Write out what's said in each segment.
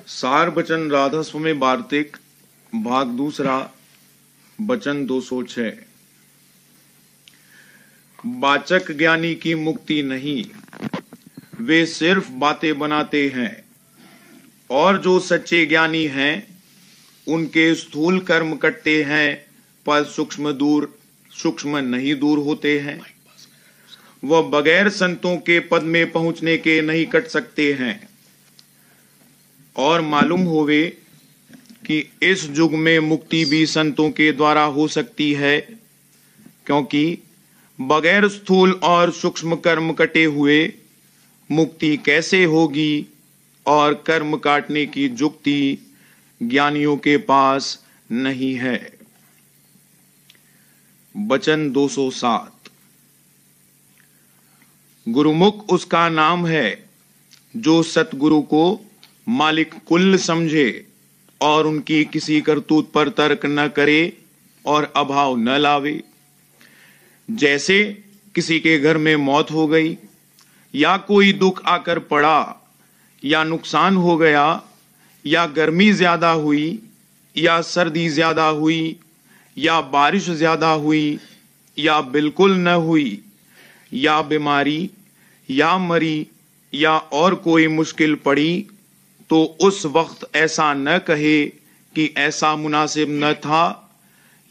सार बचन राधस्व में वार्तिक भाग दूसरा वचन 206। वाचक ज्ञानी की मुक्ति नहीं, वे सिर्फ बातें बनाते हैं, और जो सच्चे ज्ञानी हैं उनके स्थूल कर्म कटते हैं पर सूक्ष्म नहीं दूर होते हैं। वह बगैर संतों के पद में पहुंचने के नहीं कट सकते हैं। और मालूम होवे कि इस युग में मुक्ति भी संतों के द्वारा हो सकती है, क्योंकि बगैर स्थूल और सूक्ष्म कर्म कटे हुए मुक्ति कैसे होगी, और कर्म काटने की जुक्ति ज्ञानियों के पास नहीं है। वचन 207। गुरुमुख उसका नाम है जो सतगुरु को मालिक कुल समझे और उनकी किसी करतूत पर तर्क न करे और अभाव न लावे। जैसे किसी के घर में मौत हो गई, या कोई दुख आकर पड़ा, या नुकसान हो गया, या गर्मी ज्यादा हुई, या सर्दी ज्यादा हुई, या बारिश ज्यादा हुई, या बिल्कुल न हुई, या बीमारी, या मरी, या और कोई मुश्किल पड़ी, तो उस वक्त ऐसा न कहे कि ऐसा मुनासिब न था,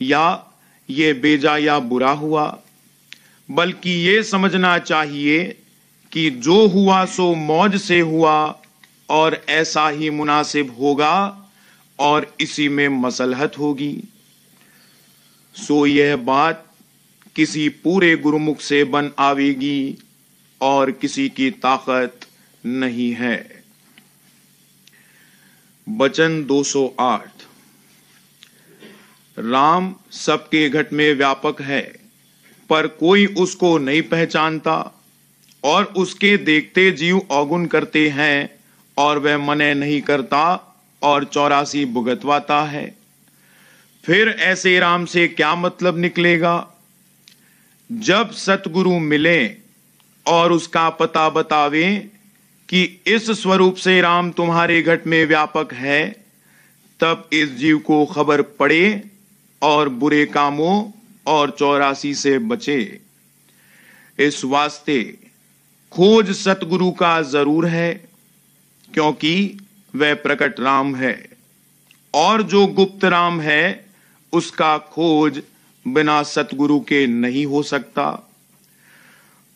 या ये बेजा या बुरा हुआ, बल्कि ये समझना चाहिए कि जो हुआ सो मौज से हुआ और ऐसा ही मुनासिब होगा और इसी में मसलहत होगी। सो यह बात किसी पूरे गुरुमुख से बन आवेगी और किसी की ताकत नहीं है। वचन 208। राम सबके घट में व्यापक है, पर कोई उसको नहीं पहचानता, और उसके देखते जीव अवगुण करते हैं, और वह मने नहीं करता और 84 भुगतवाता है। फिर ऐसे राम से क्या मतलब निकलेगा? जब सतगुरु मिले और उसका पता बतावे कि इस स्वरूप से राम तुम्हारे घट में व्यापक है, तब इस जीव को खबर पड़े और बुरे कामों और 84 से बचे। इस वास्ते खोज सतगुरु का जरूर है, क्योंकि वह प्रकट राम है, और जो गुप्त राम है उसका खोज बिना सतगुरु के नहीं हो सकता।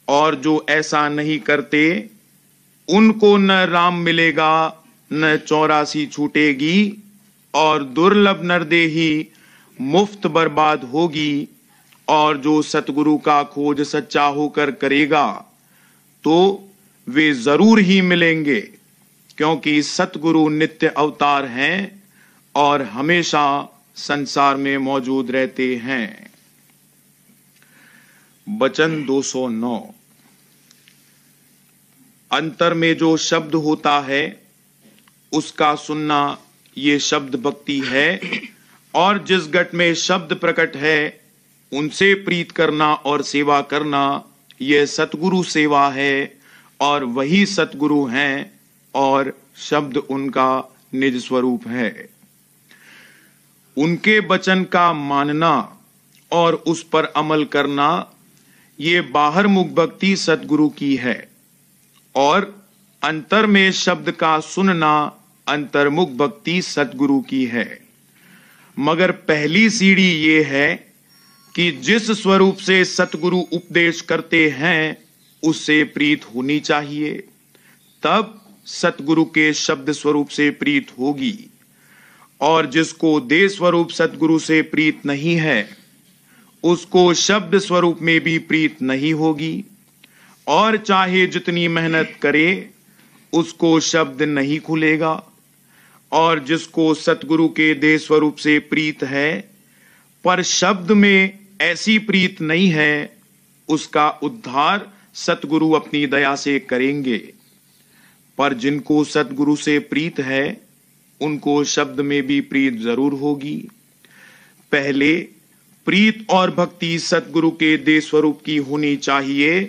और जो ऐसा नहीं करते उनको न राम मिलेगा, न 84 छूटेगी, और दुर्लभ नरदेही मुफ्त बर्बाद होगी। और जो सतगुरु का खोज सच्चा होकर करेगा तो वे जरूर ही मिलेंगे, क्योंकि सतगुरु नित्य अवतार हैं और हमेशा संसार में मौजूद रहते हैं। वचन 209। अंतर में जो शब्द होता है उसका सुनना ये शब्द भक्ति है, और जिस घट में शब्द प्रकट है उनसे प्रीत करना और सेवा करना यह सतगुरु सेवा है, और वही सतगुरु हैं और शब्द उनका निज स्वरूप है। उनके वचन का मानना और उस पर अमल करना ये बाहर मुख भक्ति सतगुरु की है, और अंतर में शब्द का सुनना अंतर्मुख भक्ति सतगुरु की है। मगर पहली सीढ़ी ये है कि जिस स्वरूप से सतगुरु उपदेश करते हैं उससे प्रीत होनी चाहिए, तब सतगुरु के शब्द स्वरूप से प्रीत होगी। और जिसको देह स्वरूप सतगुरु से प्रीत नहीं है उसको शब्द स्वरूप में भी प्रीत नहीं होगी, और चाहे जितनी मेहनत करे उसको शब्द नहीं खुलेगा। और जिसको सतगुरु के देह स्वरूप से प्रीत है पर शब्द में ऐसी प्रीत नहीं है, उसका उद्धार सतगुरु अपनी दया से करेंगे। पर जिनको सतगुरु से प्रीत है उनको शब्द में भी प्रीत जरूर होगी। पहले प्रीत और भक्ति सतगुरु के देह स्वरूप की होनी चाहिए,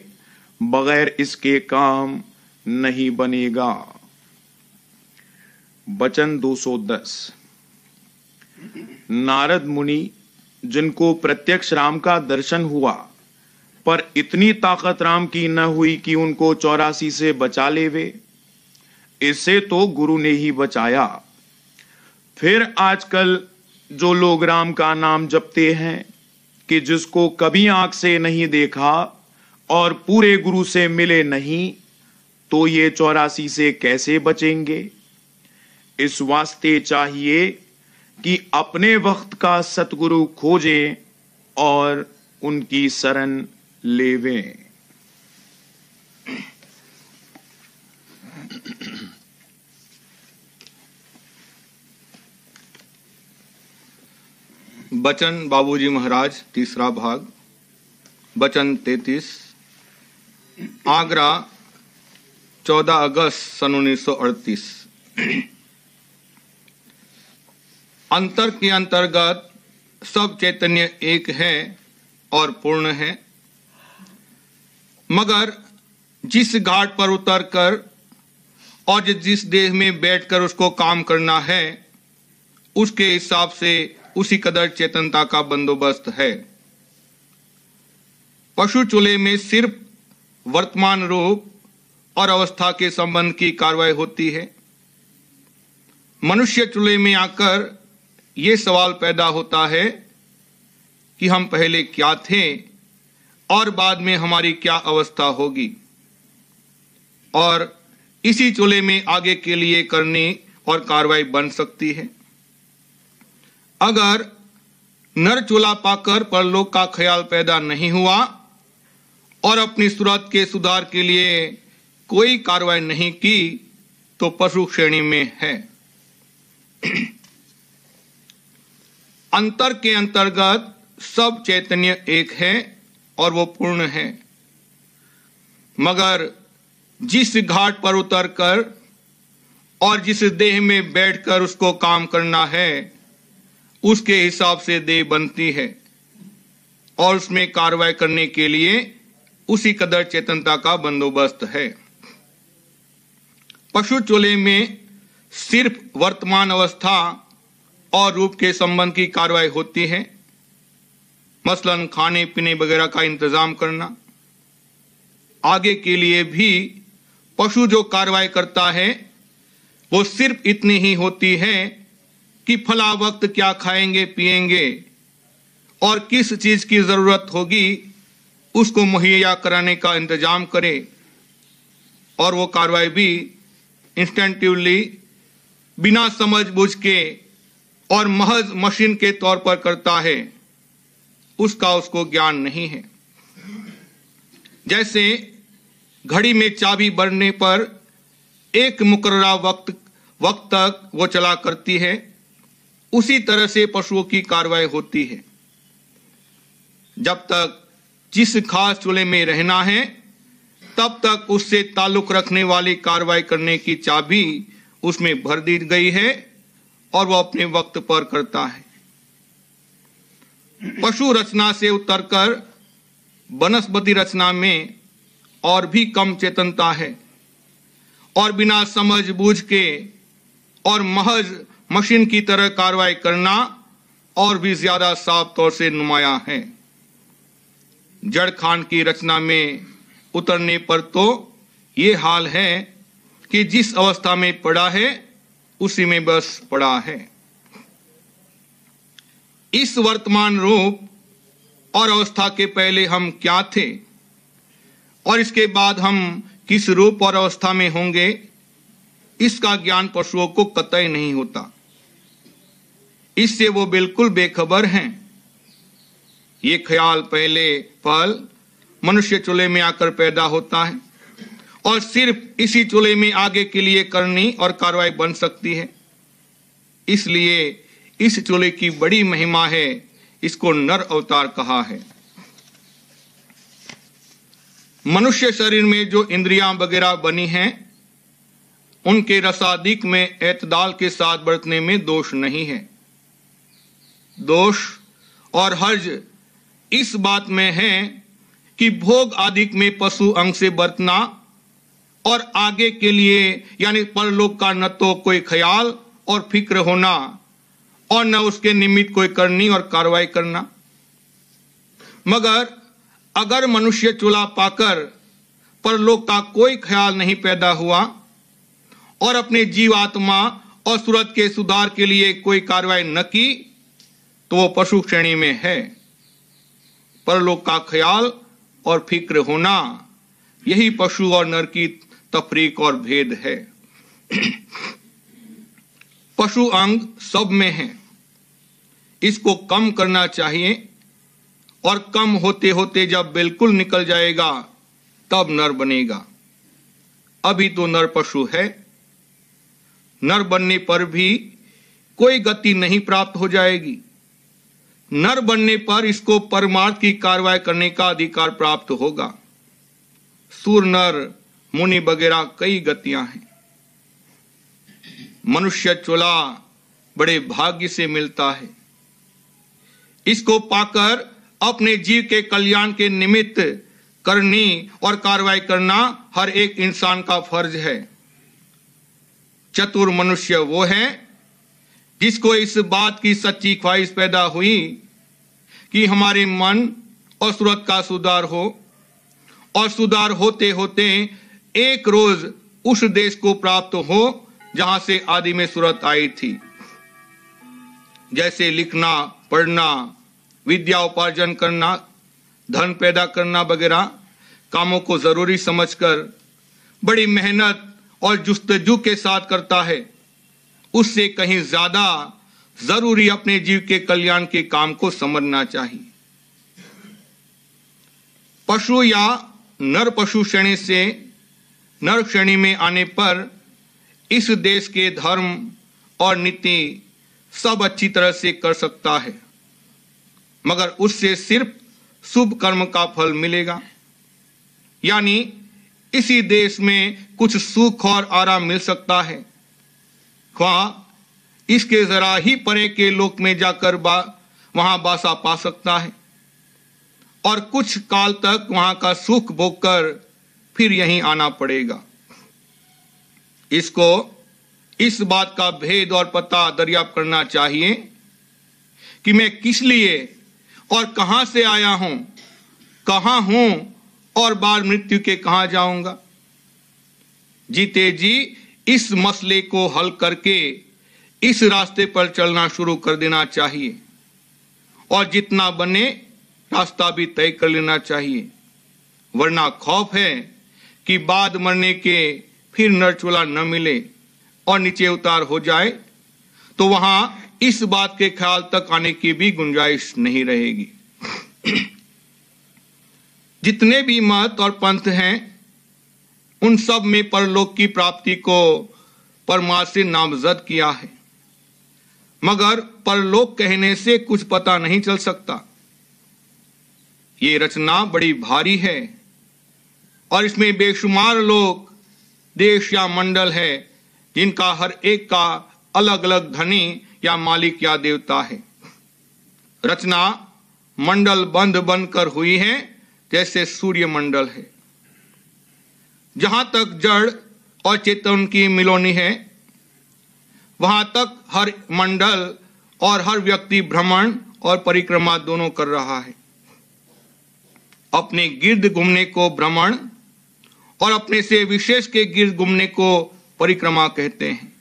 बगैर इसके काम नहीं बनेगा। वचन 210। नारद मुनि, जिनको प्रत्यक्ष राम का दर्शन हुआ, पर इतनी ताकत राम की न हुई कि उनको 84 से बचा लेवे, इससे तो गुरु ने ही बचाया। फिर आजकल जो लोग राम का नाम जपते हैं कि जिसको कभी आंख से नहीं देखा और पूरे गुरु से मिले नहीं, तो ये 84 से कैसे बचेंगे? इस वास्ते चाहिए कि अपने वक्त का सतगुरु खोजें और उनकी शरण लेवें। बचन बाबूजी महाराज, तीसरा भाग, वचन 33। आगरा, 14 अगस्त सन 1938। अंतर के अंतर्गत सब चैतन्य एक है और पूर्ण है, मगर जिस घाट पर उतरकर और जिस देह में बैठकर उसको काम करना है, उसके हिसाब से उसी कदर चेतनता का बंदोबस्त है। पशु चूल्हे में सिर्फ वर्तमान रूप और अवस्था के संबंध की कार्रवाई होती है। मनुष्य चूल्हे में आकर ये सवाल पैदा होता है कि हम पहले क्या थे और बाद में हमारी क्या अवस्था होगी, और इसी चूल्हे में आगे के लिए करनी और कार्रवाई बन सकती है। अगर नर चूल्हा पाकर परलोक का ख्याल पैदा नहीं हुआ और अपनी सूरत के सुधार के लिए कोई कार्रवाई नहीं की, तो पशु श्रेणी में है। अंतर के अंतर्गत सब चैतन्य एक है और वो पूर्ण है, मगर जिस घाट पर उतरकर और जिस देह में बैठकर उसको काम करना है, उसके हिसाब से देह बनती है और उसमें कार्रवाई करने के लिए उसी कदर चेतनता का बंदोबस्त है। पशु चूल्हे में सिर्फ वर्तमान अवस्था और रूप के संबंध की कार्रवाई होती है, मसलन खाने पीने वगैरह का इंतजाम करना। आगे के लिए भी पशु जो कार्रवाई करता है वो सिर्फ इतनी ही होती है कि फला वक्त क्या खाएंगे पिएंगे और किस चीज की जरूरत होगी उसको मुहैया कराने का इंतजाम करे, और वो कार्रवाई भी इंस्टेंटिवली, बिना समझ बूझ के और महज मशीन के तौर पर करता है, उसका उसको ज्ञान नहीं है। जैसे घड़ी में चाबी बढ़ने पर एक मुकर्ररा वक्त तक वो चला करती है, उसी तरह से पशुओं की कार्रवाई होती है। जब तक जिस खास चूल्हे में रहना है, तब तक उससे ताल्लुक रखने वाली कार्रवाई करने की चाबी उसमें भर दी गई है और वह अपने वक्त पर करता है। पशु रचना से उतरकर वनस्पति रचना में और भी कम चेतनता है और बिना समझ बूझ के और महज मशीन की तरह कार्रवाई करना और भी ज्यादा साफ तौर से नुमाया है। जड़ खान की रचना में उतरने पर तो ये हाल है कि जिस अवस्था में पड़ा है उसी में बस पड़ा है। इस वर्तमान रूप और अवस्था के पहले हम क्या थे और इसके बाद हम किस रूप और अवस्था में होंगे, इसका ज्ञान पशुओं को कतई नहीं होता। इससे वो बिल्कुल बेखबर हैं। ये ख्याल पहले पल मनुष्य चूल्हे में आकर पैदा होता है और सिर्फ इसी चूल्हे में आगे के लिए करनी और कार्रवाई बन सकती है। इसलिए इस चूल्हे की बड़ी महिमा है, इसको नर अवतार कहा है। मनुष्य शरीर में जो इंद्रियां वगैरह बनी हैं, उनके रसादिक में एतदाल के साथ बरतने में दोष नहीं है। दोष और हर्ज इस बात में है कि भोग आदि में पशु अंग से बरतना और आगे के लिए यानी परलोक का न तो कोई ख्याल और फिक्र होना और न उसके निमित्त कोई करनी और कार्रवाई करना। मगर अगर मनुष्य चूल्हा पाकर परलोक का कोई ख्याल नहीं पैदा हुआ और अपने जीवात्मा और सूरत के सुधार के लिए कोई कार्रवाई न की तो वो पशु श्रेणी में है। परलोक का ख्याल और फिक्र होना, यही पशु और नर की तफरीक और भेद है। पशु अंग सब में है, इसको कम करना चाहिए और कम होते होते जब बिल्कुल निकल जाएगा तब नर बनेगा। अभी तो नर पशु है। नर बनने पर भी कोई गति नहीं प्राप्त हो जाएगी। नर बनने पर इसको परमार्थ की कार्रवाई करने का अधिकार प्राप्त होगा। सूर, नर, मुनि वगैरह कई गतियां हैं। मनुष्य चूल्हा बड़े भाग्य से मिलता है। इसको पाकर अपने जीव के कल्याण के निमित्त करनी और कार्रवाई करना हर एक इंसान का फर्ज है। चतुर मनुष्य वो है जिसको इस बात की सच्ची ख्वाहिश पैदा हुई कि हमारे मन और सूरत का सुधार हो, और सुधार होते होते एक रोज उस देश को प्राप्त हो जहां से आदि में सूरत आई थी। जैसे लिखना, पढ़ना, विद्या उपार्जन करना, धन पैदा करना वगैरह कामों को जरूरी समझकर बड़ी मेहनत और जुस्तजू के साथ करता है, उससे कहीं ज्यादा जरूरी अपने जीव के कल्याण के काम को समझना चाहिए। पशु या नर पशु श्रेणी से नर श्रेणी में आने पर इस देश के धर्म और नीति सब अच्छी तरह से कर सकता है, मगर उससे सिर्फ शुभ कर्म का फल मिलेगा। यानी इसी देश में कुछ सुख और आराम मिल सकता है, वहां इसके जरा ही परे के लोक में जाकर वहां बासा पा सकता है और कुछ काल तक वहां का सुख भोगकर फिर यहीं आना पड़ेगा। इसको इस बात का भेद और पता दरियाफ्त करना चाहिए कि मैं किस लिए और कहां से आया हूं, कहां हूं और बाद मृत्यु के कहां जाऊंगा। जीते जी इस मसले को हल करके इस रास्ते पर चलना शुरू कर देना चाहिए और जितना बने रास्ता भी तय कर लेना चाहिए, वरना खौफ है कि बाद मरने के फिर नर चूल्हा न मिले और नीचे उतार हो जाए तो वहां इस बात के ख्याल तक आने की भी गुंजाइश नहीं रहेगी। जितने भी मत और पंथ हैं उन सब में परलोक की प्राप्ति को परमार्थ से नामजद किया है, मगर परलोक कहने से कुछ पता नहीं चल सकता। ये रचना बड़ी भारी है और इसमें बेशुमार लोग, देश या मंडल है जिनका हर एक का अलग अलग धनी या मालिक या देवता है। रचना मंडल बंद बनकर हुई है जैसे सूर्य मंडल है। जहां तक जड़ और चेतन की मिलोनी है वहां तक हर मंडल और हर व्यक्ति भ्रमण और परिक्रमा दोनों कर रहा है। अपने गिर्द घूमने को भ्रमण और अपने से विशेष के गिर्द घूमने को परिक्रमा कहते हैं।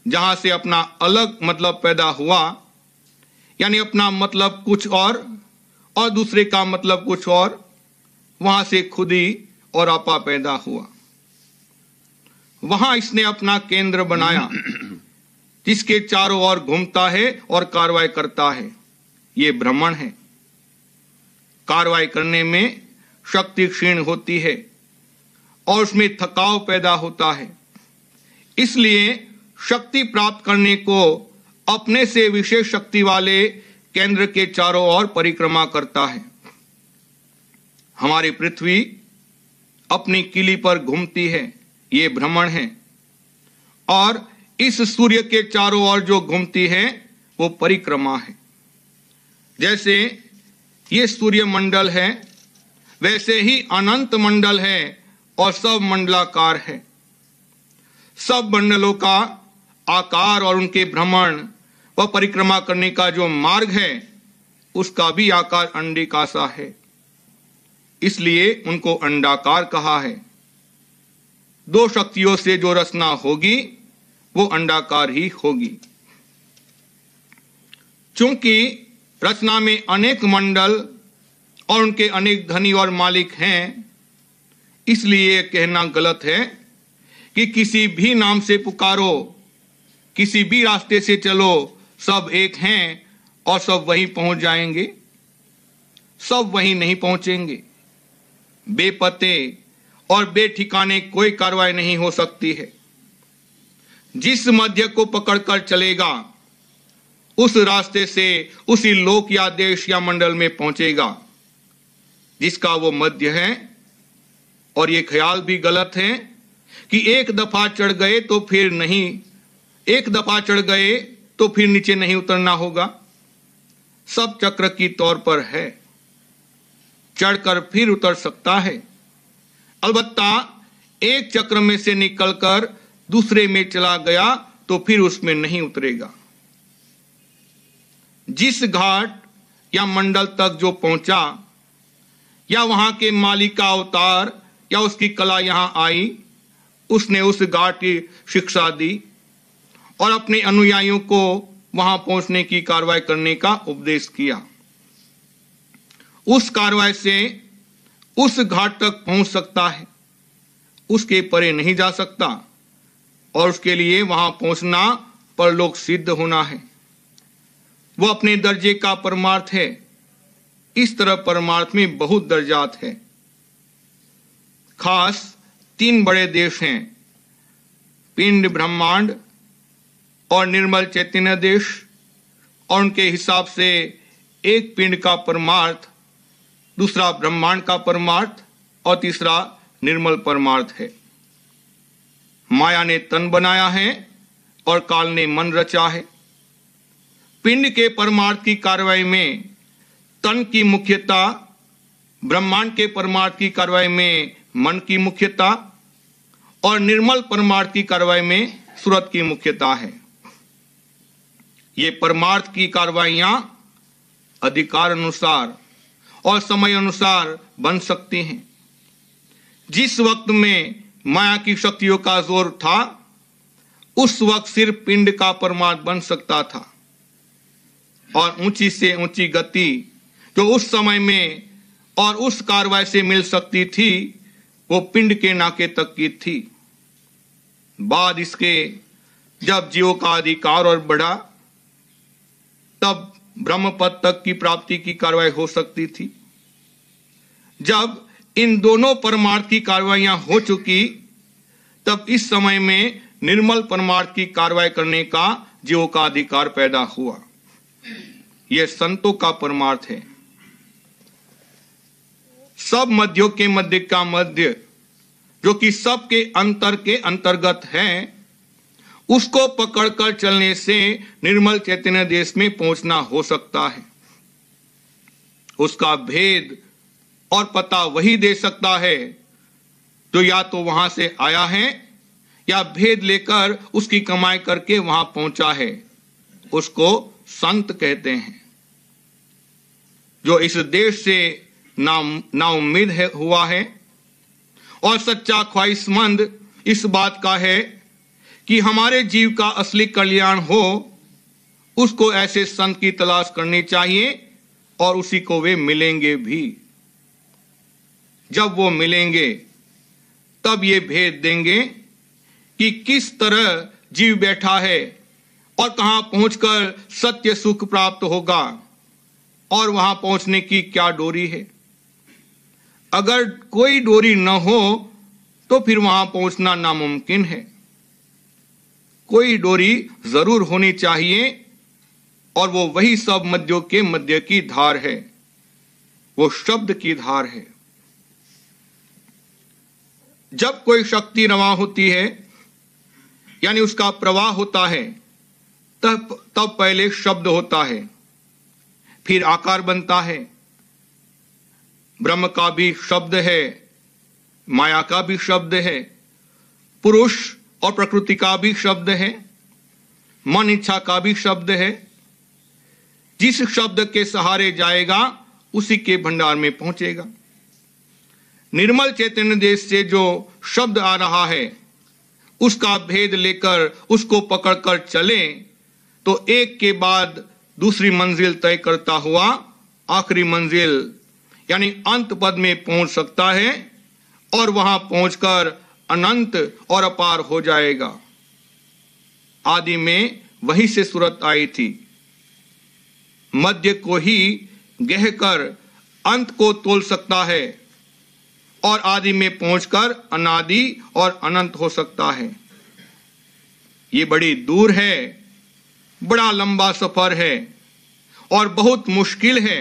जहां से अपना अलग मतलब पैदा हुआ, यानी अपना मतलब कुछ और दूसरे का मतलब कुछ और, वहां से खुदी और आपा पैदा हुआ। वहां इसने अपना केंद्र बनाया जिसके चारों ओर घूमता है और कार्रवाई करता है। ये भ्रमण है। कार्रवाई करने में शक्ति क्षीण होती है और उसमें थकाव पैदा होता है। इसलिए शक्ति प्राप्त करने को अपने से विशेष शक्ति वाले केंद्र के चारों ओर परिक्रमा करता है। हमारी पृथ्वी अपनी किली पर घूमती है, ये भ्रमण है, और इस सूर्य के चारों ओर जो घूमती है वो परिक्रमा है। जैसे ये सूर्य मंडल है वैसे ही अनंत मंडल है और सब मंडलाकार है। सब मंडलों का आकार और उनके भ्रमण व परिक्रमा करने का जो मार्ग है उसका भी आकार अंडे का सा है, इसलिए उनको अंडाकार कहा है। दो शक्तियों से जो रचना होगी वो अंडाकार ही होगी। चूंकि रचना में अनेक मंडल और उनके अनेक धनी और मालिक हैं, इसलिए कहना गलत है कि किसी भी नाम से पुकारो, किसी भी रास्ते से चलो, सब एक हैं और सब वहीं पहुंच जाएंगे। सब वहीं नहीं पहुंचेंगे। बेपते और बेठिकाने कोई कार्रवाई नहीं हो सकती है। जिस मध्य को पकड़कर चलेगा उस रास्ते से उसी लोक या देश या मंडल में पहुंचेगा जिसका वो मध्य है। और ये ख्याल भी गलत है कि एक दफा चढ़ गए तो फिर नहीं, एक दफा चढ़ गए तो फिर नीचे नहीं उतरना होगा। सब चक्र की तौर पर है, चढ़कर फिर उतर सकता है। अलबत्ता एक चक्र में से निकलकर दूसरे में चला गया तो फिर उसमें नहीं उतरेगा। जिस घाट या मंडल तक जो पहुंचा या वहां के मालिक का अवतार या उसकी कला यहां आई, उसने उस घाट की शिक्षा दी और अपने अनुयायियों को वहां पहुंचने की कार्रवाई करने का उपदेश किया। उस कार्रवाई से उस घाट तक पहुंच सकता है, उसके परे नहीं जा सकता, और उसके लिए वहां पहुंचना परलोक सिद्ध होना है। वो अपने दर्जे का परमार्थ है। इस तरह परमार्थ में बहुत दर्जात है। खास 3 बड़े देश हैं, पिंड ब्रह्मांड और निर्मल चैतन्य देश, और उनके हिसाब से एक पिंड का परमार्थ, दूसरा ब्रह्मांड का परमार्थ और तीसरा निर्मल परमार्थ है। माया ने तन बनाया है और काल ने मन रचा है। पिंड के परमार्थ की कार्रवाई में तन की मुख्यता, ब्रह्मांड के परमार्थ की कार्रवाई में मन की मुख्यता और निर्मल परमार्थ की कार्रवाई में सूरत की मुख्यता है। ये परमार्थ की कार्रवाइयां अधिकार अनुसार और समय अनुसार बन सकती हैं। जिस वक्त में माया की शक्तियों का जोर था, उस वक्त सिर्फ पिंड का परमार्थ बन सकता था, और ऊंची से ऊंची गति जो उस समय में और उस कार्रवाई से मिल सकती थी वो पिंड के नाके तक की थी। बाद इसके जब जीवों का अधिकार और बढ़ा, तब ब्रह्म पद तक की प्राप्ति की कार्रवाई हो सकती थी। जब इन दोनों परमार्थ की कार्रवाइयां हो चुकी, तब इस समय में निर्मल परमार्थ की कार्रवाई करने का जीवों का अधिकार पैदा हुआ। यह संतों का परमार्थ है। सब मध्यों के मध्य का मध्य, जो कि सबके अंतर के अंतर्गत है, उसको पकड़कर चलने से निर्मल चैतन्य देश में पहुंचना हो सकता है। उसका भेद और पता वही दे सकता है जो या तो वहां से आया है या भेद लेकर उसकी कमाई करके वहां पहुंचा है। उसको संत कहते हैं। जो इस देश से ना उम्मीद हुआ है और सच्चा ख्वाहिशमंद इस बात का है कि हमारे जीव का असली कल्याण हो, उसको ऐसे संत की तलाश करनी चाहिए और उसी को वे मिलेंगे भी। जब वो मिलेंगे तब ये भेद देंगे कि किस तरह जीव बैठा है और कहां पहुंचकर सत्य सुख प्राप्त होगा और वहां पहुंचने की क्या डोरी है। अगर कोई डोरी न हो तो फिर वहां पहुंचना नामुमकिन है। कोई डोरी जरूर होनी चाहिए, और वो वही सब मध्यों के मध्य की धार है, वो शब्द की धार है। जब कोई शक्ति रवां होती है, यानी उसका प्रवाह होता है, तब पहले शब्द होता है, फिर आकार बनता है। ब्रह्म का भी शब्द है, माया का भी शब्द है, पुरुष और प्रकृति का भी शब्द है, मन इच्छा का भी शब्द है। जिस शब्द के सहारे जाएगा उसी के भंडार में पहुंचेगा। निर्मल चैतन्य देश से जो शब्द आ रहा है उसका भेद लेकर उसको पकड़कर चले तो एक के बाद दूसरी मंजिल तय करता हुआ आखिरी मंजिल यानी अंत पद में पहुंच सकता है और वहां पहुंचकर अनंत और अपार हो जाएगा। आदि में वहीं से सूरत आई थी, मध्य को ही गहकर अंत को तोल सकता है और आदि में पहुंचकर अनादि और अनंत हो सकता है। ये बड़ी दूर है, बड़ा लंबा सफर है और बहुत मुश्किल है,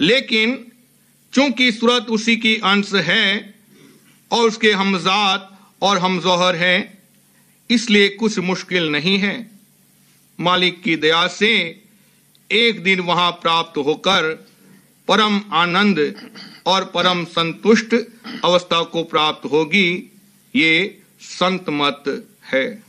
लेकिन चूंकि सूरत उसी की अंश है और उसके हमजात और हमजोहर है, इसलिए कुछ मुश्किल नहीं है। मालिक की दया से एक दिन वहां प्राप्त होकर परम आनंद और परम संतुष्ट अवस्था को प्राप्त होगी, ये संत मत है।